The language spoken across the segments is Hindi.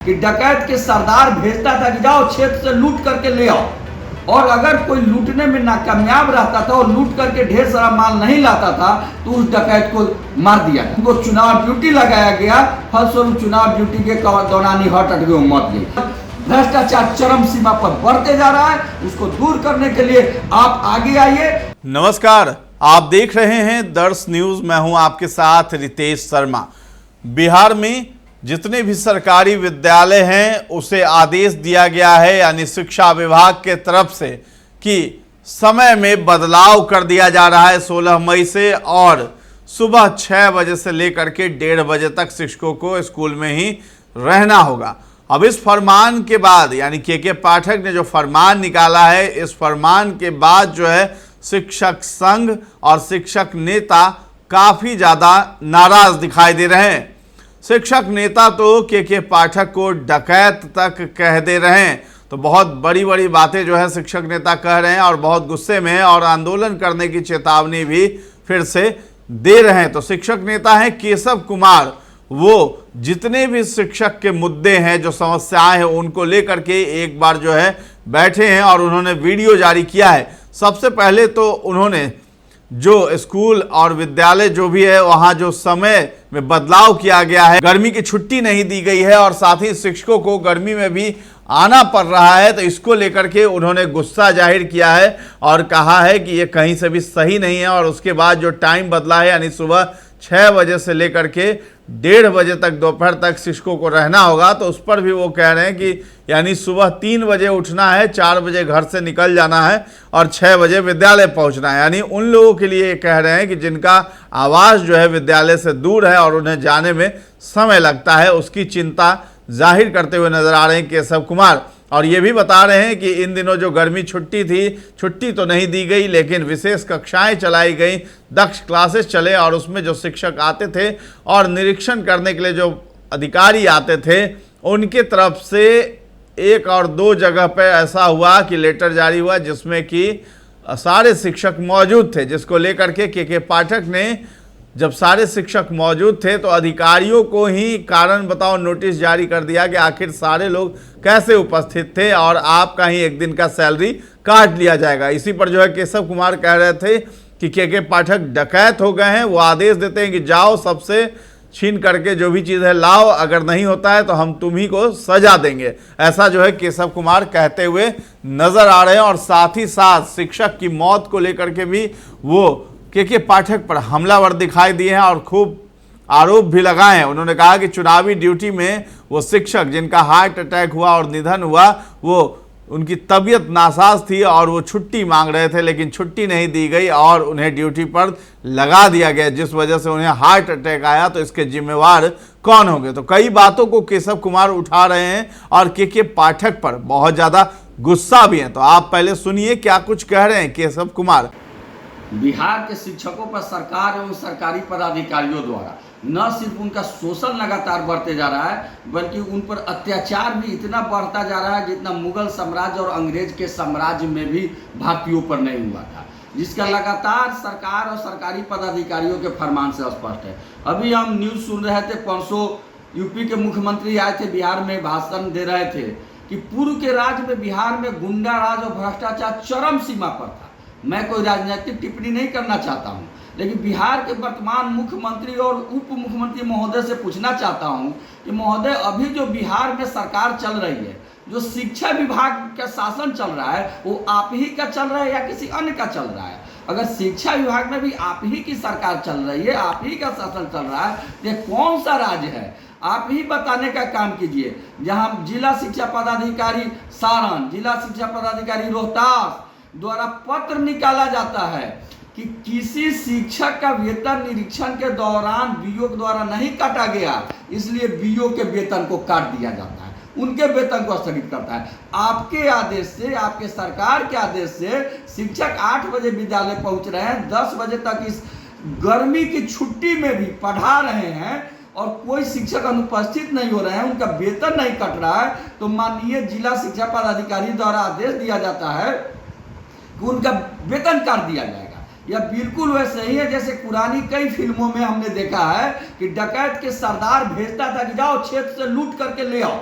कि डकैत के सरदार भेजता था कि जाओ क्षेत्र से लूट करके ले आओ, और अगर कोई लूटने में नाकामयाब रहता था और लूट करके ढेर सारा माल नहीं लाता था तो उस डकैत को मार दिया गया। उनको चुनाव ड्यूटी लगाया गया, फलस्वरूप चुनाव ड्यूटी के दौरान ही हट गई, मौत गई। भ्रष्टाचार चरम सीमा पर बढ़ते जा रहा है, उसको दूर करने के लिए आप आगे आइए। नमस्कार, आप देख रहे हैं दर्श न्यूज। मैं हूं आपके साथ रितेश शर्मा। बिहार में जितने भी सरकारी विद्यालय हैं उसे आदेश दिया गया है, यानी शिक्षा विभाग के तरफ से, कि समय में बदलाव कर दिया जा रहा है 16 मई से, और सुबह 6 बजे से लेकर के 1:30 बजे तक शिक्षकों को स्कूल में ही रहना होगा। अब इस फरमान के बाद, यानी के पाठक ने जो फरमान निकाला है, इस फरमान के बाद जो है शिक्षक संघ और शिक्षक नेता काफ़ी ज़्यादा नाराज दिखाई दे रहे हैं। शिक्षक नेता तो के पाठक को डकैत तक कह दे रहे हैं। तो बहुत बड़ी बड़ी बातें जो है शिक्षक नेता कह रहे हैं और बहुत गुस्से में हैं, और आंदोलन करने की चेतावनी भी फिर से दे रहे हैं। तो शिक्षक नेता हैं केशव कुमार, वो जितने भी शिक्षक के मुद्दे हैं, जो समस्याएं हैं, उनको लेकर के एक बार जो है बैठे हैं और उन्होंने वीडियो जारी किया है। सबसे पहले तो उन्होंने जो स्कूल और विद्यालय जो भी है वहाँ जो समय में बदलाव किया गया है, गर्मी की छुट्टी नहीं दी गई है और साथ ही शिक्षकों को गर्मी में भी आना पड़ रहा है, तो इसको लेकर के उन्होंने गुस्सा जाहिर किया है और कहा है कि ये कहीं से भी सही नहीं है। और उसके बाद जो टाइम बदला है, यानी सुबह 6 बजे से लेकर के 1:30 बजे तक, दोपहर तक शिक्षकों को रहना होगा, तो उस पर भी वो कह रहे हैं कि यानी सुबह 3 बजे उठना है, 4 बजे घर से निकल जाना है और 6 बजे विद्यालय पहुंचना है। यानी उन लोगों के लिए कह रहे हैं कि जिनका आवास जो है विद्यालय से दूर है और उन्हें जाने में समय लगता है, उसकी चिंता जाहिर करते हुए नजर आ रहे हैं केशव कुमार। और ये भी बता रहे हैं कि इन दिनों जो गर्मी छुट्टी थी, छुट्टी तो नहीं दी गई, लेकिन विशेष कक्षाएं चलाई गई, दक्ष क्लासेस चले, और उसमें जो शिक्षक आते थे और निरीक्षण करने के लिए जो अधिकारी आते थे, उनके तरफ से 1 और 2 जगह पर ऐसा हुआ कि लेटर जारी हुआ जिसमें कि सारे शिक्षक मौजूद थे, जिसको लेकर के पाठक ने, जब सारे शिक्षक मौजूद थे तो अधिकारियों को ही कारण बताओ नोटिस जारी कर दिया कि आखिर सारे लोग कैसे उपस्थित थे और आपका ही 1 दिन का सैलरी काट लिया जाएगा। इसी पर जो है केशव कुमार कह रहे थे कि के पाठक डकैत हो गए हैं। वो आदेश देते हैं कि जाओ सबसे छीन करके जो भी चीज़ है लाओ, अगर नहीं होता है तो हम तुम्ही को सजा देंगे। ऐसा जो है केशव कुमार कहते हुए नजर आ रहे हैं। और साथ ही साथ शिक्षक की मौत को लेकर के भी वो के पाठक पर हमलावर दिखाई दिए हैं और खूब आरोप भी लगाए हैं। उन्होंने कहा कि चुनावी ड्यूटी में वो शिक्षक जिनका हार्ट अटैक हुआ और निधन हुआ, वो उनकी तबीयत नासाज थी और वो छुट्टी मांग रहे थे, लेकिन छुट्टी नहीं दी गई और उन्हें ड्यूटी पर लगा दिया गया, जिस वजह से उन्हें हार्ट अटैक आया। तो इसके जिम्मेवार कौन होंगे? तो कई बातों को केशव कुमार उठा रहे हैं और के पाठक पर बहुत ज़्यादा गुस्सा भी है। तो आप पहले सुनिए क्या कुछ कह रहे हैं केशव कुमार। बिहार के शिक्षकों पर सरकार एवं सरकारी पदाधिकारियों द्वारा न सिर्फ उनका शोषण लगातार बढ़ते जा रहा है, बल्कि उन पर अत्याचार भी इतना बढ़ता जा रहा है जितना मुगल साम्राज्य और अंग्रेज के साम्राज्य में भी भारतीयों पर नहीं हुआ था, जिसका लगातार सरकार और सरकारी पदाधिकारियों के फरमान से स्पष्ट है। अभी हम न्यूज़ सुन रहे थे, परसों यूपी के मुख्यमंत्री आए थे बिहार में, भाषण दे रहे थे कि पूर्व के राज्य में बिहार में गुंडा राज और भ्रष्टाचार चरम सीमा पर था। मैं कोई राजनीतिक टिप्पणी नहीं करना चाहता हूं, लेकिन बिहार के वर्तमान मुख्यमंत्री और उप मुख्यमंत्री महोदय से पूछना चाहता हूं कि महोदय, अभी जो बिहार में सरकार चल रही है, जो शिक्षा विभाग का शासन चल रहा है, वो आप ही का चल रहा है या किसी अन्य का चल रहा है? अगर शिक्षा विभाग में भी आप ही की सरकार चल रही है, आप ही का शासन चल रहा है, तो कौन सा राज्य है? आप ही बताने का काम कीजिए। जहां जिला शिक्षा पदाधिकारी सारण, जिला शिक्षा पदाधिकारी रोहतास द्वारा पत्र निकाला जाता है कि किसी शिक्षक का वेतन निरीक्षण के दौरान बीओ द्वारा नहीं काटा गया, इसलिए बीओ के वेतन को काट दिया जाता है, उनके वेतन को स्थगित करता है। आपके आदेश से, आपके सरकार के आदेश से शिक्षक 8 बजे विद्यालय पहुंच रहे हैं, 10 बजे तक इस गर्मी की छुट्टी में भी पढ़ा रहे हैं और कोई शिक्षक अनुपस्थित नहीं हो रहे हैं, उनका वेतन नहीं कट रहा है। तो माननीय जिला शिक्षा पदाधिकारी द्वारा आदेश दिया जाता है कि उनका वेतन काट दिया जाएगा। यह बिल्कुल वैसे ही है जैसे पुरानी कई फिल्मों में हमने देखा है कि डकैत के सरदार भेजता था कि जाओ क्षेत्र से लूट करके ले आओ,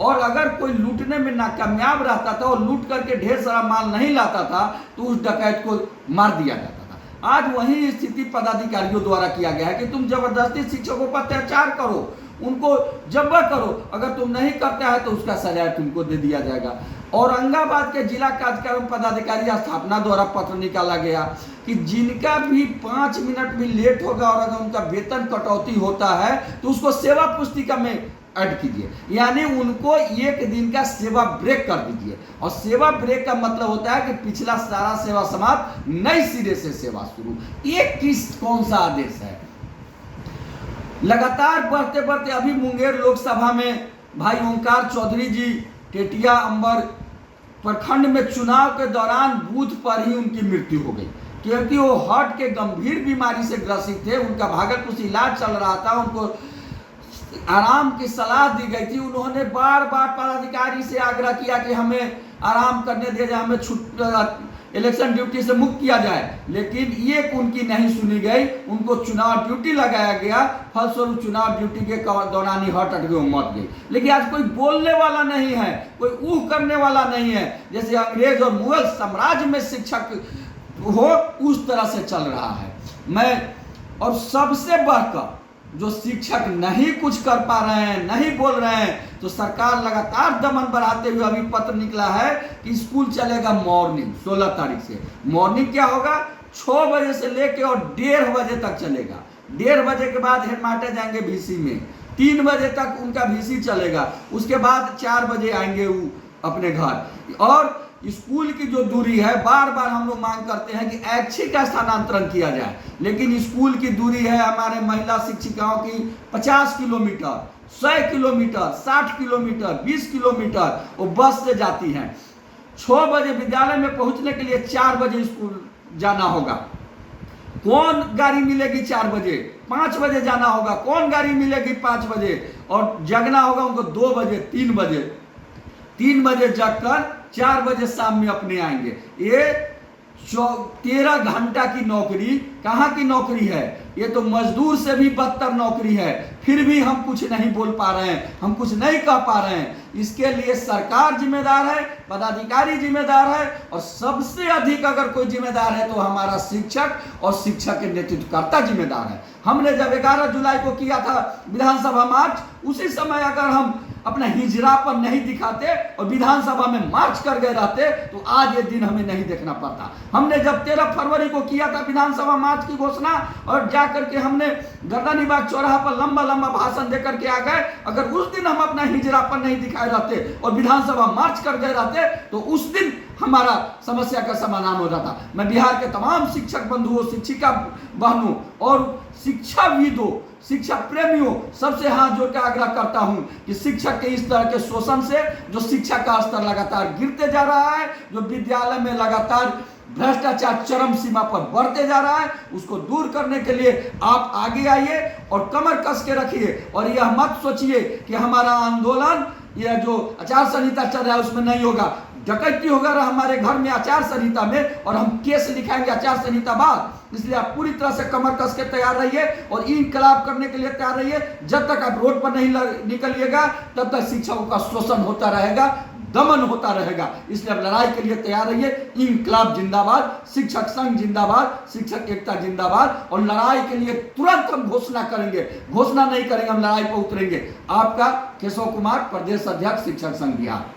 और अगर कोई लूटने में नाकामयाब रहता था और लूट करके ढेर सारा माल नहीं लाता था तो उस डकैत को मार दिया जाता था। आज वही स्थिति पदाधिकारियों द्वारा किया गया है कि तुम जबरदस्ती शिक्षकों पर अत्याचार करो, उनको जबर करो, अगर तुम नहीं करता है तो उसका सजा तुमको दे दिया जाएगा। औरंगाबाद के जिला कार्यक्रम पदाधिकारी स्थापना द्वारा पत्र निकाला गया कि जिनका भी 5 मिनट भी लेट होगा और अगर उनका वेतन कटौती होता है तो उसको सेवा पुस्तिका में ऐड कीजिए, यानी उनको 1 दिन का सेवा ब्रेक कर दीजिए। और सेवा ब्रेक का मतलब होता है कि पिछला सारा सेवा समाप्त, नई सिरे से सेवा शुरू। ये कौन सा आदेश है? लगातार बढ़ते बढ़ते अभी मुंगेर लोकसभा में भाई ओंकार चौधरी जी टेटिया अंबर प्रखंड में चुनाव के दौरान बूथ पर ही उनकी मृत्यु हो गई, क्योंकि वो हार्ट के गंभीर बीमारी से ग्रसित थे। उनका भागलपुर से इलाज चल रहा था, उनको आराम की सलाह दी गई थी। उन्होंने बार बार पदाधिकारी से आग्रह किया कि हमें आराम करने दिया जाए, हमें इलेक्शन ड्यूटी से मुक्त किया जाए, लेकिन ये उनकी नहीं सुनी गई। उनको चुनाव ड्यूटी लगाया गया, फलस्वरूप चुनाव ड्यूटी के दौरान ही हार्ट अटैक में मर गई। लेकिन आज कोई बोलने वाला नहीं है, कोई ऊह करने वाला नहीं है। जैसे अंग्रेज और मुगल साम्राज्य में शिक्षक हो उस तरह से चल रहा है। और सबसे बढ़कर जो शिक्षक नहीं कुछ कर पा रहे हैं, नहीं बोल रहे हैं, तो सरकार लगातार दमन बढ़ाते हुए अभी पत्र निकला है कि स्कूल चलेगा मॉर्निंग 16 तारीख से। मॉर्निंग क्या होगा? 6 बजे से लेके और 1:30 बजे तक चलेगा। 1:30 बजे के बाद हेडमास्टर जाएंगे VC में, 3 बजे तक उनका VC चलेगा, उसके बाद 4 बजे आएंगे वो अपने घर। और स्कूल की जो दूरी है, बार बार हम लोग मांग करते हैं कि ऐच्छिक का स्थानांतरण किया जाए, लेकिन स्कूल की दूरी है हमारे महिला शिक्षिकाओं की 50 किलोमीटर, 100 किलोमीटर, 60 किलोमीटर, 20 किलोमीटर वो बस से जाती हैं। 6 बजे विद्यालय में पहुंचने के लिए 4 बजे स्कूल जाना होगा। कौन गाड़ी मिलेगी 4 बजे? 5 बजे जाना होगा। कौन गाड़ी मिलेगी 5 बजे? और जगना होगा उनको 2 बजे, 3 बजे। 3 बजे जगकर 4 बजे शाम में अपने आएंगे। ये 13 घंटा की नौकरी कहाँ की नौकरी है? ये तो मजदूर से भी बदतर नौकरी है। फिर भी हम कुछ नहीं बोल पा रहे हैं, हम कुछ नहीं कह पा रहे हैं। इसके लिए सरकार जिम्मेदार है, पदाधिकारी जिम्मेदार है, और सबसे अधिक अगर कोई जिम्मेदार है तो हमारा शिक्षक और शिक्षक के नेतृत्वकर्ता जिम्मेदार है। हमने जब 11 जुलाई को किया था विधानसभा मार्च, उसी समय अगर हम अपना हिजरापन नहीं दिखाते और विधानसभा में मार्च कर गए रहते तो आज ये दिन हमें नहीं देखना पड़ता। हमने जब 13 फरवरी को किया था विधानसभा मार्च की घोषणा और जाकर के हमने गर्दनीबाग चौराहा पर लंबा लंबा भाषण देकर के आ गए, अगर उस दिन हम अपना हिजरापन नहीं दिखाए रहते और विधानसभा मार्च कर गए रहते तो उस दिन हमारा समस्या का समाधान हो जाता। मैं बिहार के तमाम शिक्षक बंधुओं, शिक्षिका बहनों और शिक्षाविदों, शिक्षा प्रेमियों सबसे हाथ जोड़ कर आग्रह करता हूं कि शिक्षक के इस तरह के शोषण से जो शिक्षा का स्तर लगातार गिरते जा रहा है, जो विद्यालय में लगातार भ्रष्टाचार चरम सीमा पर बढ़ते जा रहा है, उसको दूर करने के लिए आप आगे आइए और कमर कस के रखिए। और यह मत सोचिए कि हमारा आंदोलन यह जो आचार संहिता चल रहा है उसमें नहीं होगा। डकैती होगा हमारे घर में आचार संहिता में और हम केस लिखाएंगे आचार संहिता बाद। इसलिए आप पूरी तरह से कमर कस के तैयार रहिए और इनकलाब करने के लिए तैयार रहिए। जब तक आप रोड पर नहीं निकलिएगा तब तक शिक्षकों का शोषण होता रहेगा, दमन होता रहेगा। इसलिए आप लड़ाई के लिए तैयार रहिए। इनकलाब जिंदाबाद, शिक्षक संघ जिंदाबाद, शिक्षक एकता जिंदाबाद। और लड़ाई के लिए तुरंत हम घोषणा करेंगे, घोषणा नहीं करेंगे, हम लड़ाई पर उतरेंगे। आपका केशव कुमार, प्रदेश अध्यक्ष शिक्षक संघ बिहार।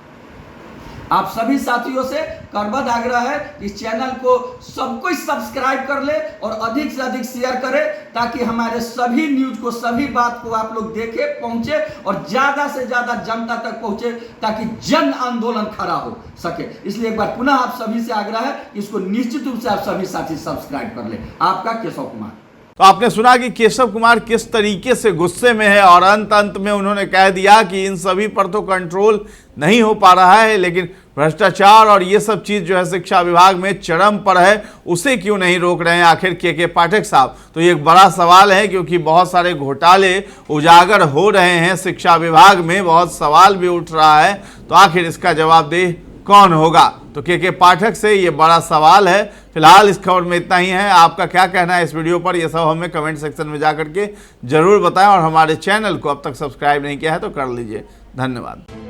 आप सभी साथियों से करबद्ध आग्रह है कि इस चैनल को सब कोई सब्सक्राइब कर ले और अधिक से अधिक शेयर करें, ताकि हमारे सभी न्यूज को, सभी बात को आप लोग देखे, पहुंचे और ज्यादा से ज्यादा जनता तक पहुंचे, ताकि जन आंदोलन खड़ा हो सके। इसलिए एक बार पुनः आप सभी से आग्रह है कि इसको निश्चित रूप से आप सभी साथी सब्सक्राइब कर ले। आपका केशव कुमार। तो आपने सुना कि केशव कुमार किस तरीके से गुस्से में है और अंत में उन्होंने कह दिया कि इन सभी पर तो कंट्रोल नहीं हो पा रहा है, लेकिन भ्रष्टाचार और ये सब चीज़ जो है शिक्षा विभाग में चरम पर है, उसे क्यों नहीं रोक रहे हैं आखिर के पाठक साहब। तो ये एक बड़ा सवाल है, क्योंकि बहुत सारे घोटाले उजागर हो रहे हैं शिक्षा विभाग में, बहुत सवाल भी उठ रहा है। तो आखिर इसका जवाबदेह कौन होगा? तो के पाठक से ये बड़ा सवाल है। फिलहाल इस खबर में इतना ही है। आपका क्या कहना है इस वीडियो पर, ये सब हमें कमेंट सेक्शन में जाकर के जरूर बताएं और हमारे चैनल को अब तक सब्सक्राइब नहीं किया है तो कर लीजिए। धन्यवाद।